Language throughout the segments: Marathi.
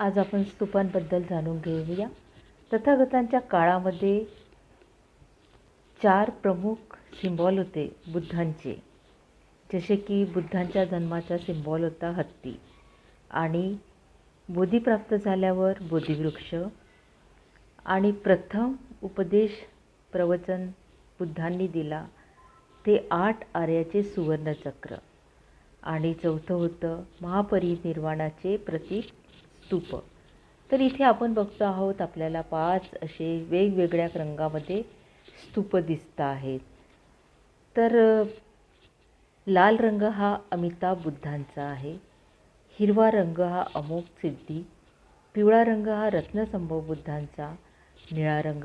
आज आपण स्तूपांबद्दल जाणून घेऊया. तथागतांच्या काळामध्ये 4 प्रमुख सिम्बॉल होते बुद्धांचे. जसे की बुद्धांच्या जन्माचा सिम्बॉल होता हत्ती, आणि बोधी प्राप्त झाल्यावर बोधिवृक्ष, आणि प्रथम उपदेश प्रवचन बुद्धांनी दिला ते 8 आर्याचे सुवर्णचक्र, आणि चौथं होतं महापरिनिर्वाणाचे प्रतीक स्तूप. तर इथे आपण बघतो आहोत, आपल्याला 5 असे वेगवेगळ्या रंगामध्ये स्तूप दिसत आहेत. तर लाल रंग हा अमिताभ बुद्धांचा आहे, हिरवा रंग हा अमोघ सिद्धी, पिवळा रंग हा रत्नसंभव बुद्धांचा, निळा रंग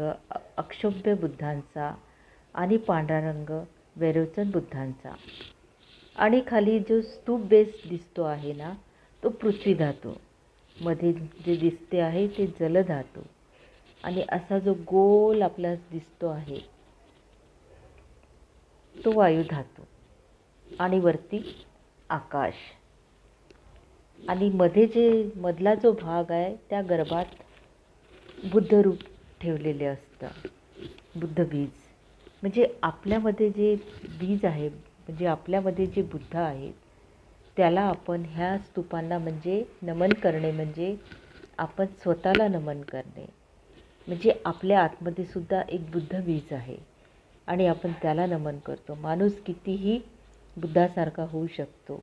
अक्षोभ्य बुद्धांचा, आणि पांढरा रंग वैरोचन बुद्धांचा. आणि खाली जो स्तूप बेस दिसतो आहे ना, तो पृथ्वी धातू, मध्ये जे दिसते आहे ते जलधातू, आणि असा जो गोल आपल्याला दिसतो आहे तो वायू धातू, आणि वरती आकाश, आणि मधला जो भाग आहे त्या गर्भात बुद्ध रूप ठेवलेले असतं, बुद्ध बीज. म्हणजे आपल्यामध्ये जे बीज आहे, म्हणजे आपल्यामध्ये जे बुद्ध आहेत त्याला आपण ह्या स्तूपांना म्हणजे नमन करणे, म्हणजे आपण स्वतःला नमन करणे. म्हणजे आपल्या आतमध्ये सुद्धा एक बुद्ध बीज आहे आणि आपण त्याला नमन करतो. माणूस कितीही बुद्धासारखा होऊ शकतो.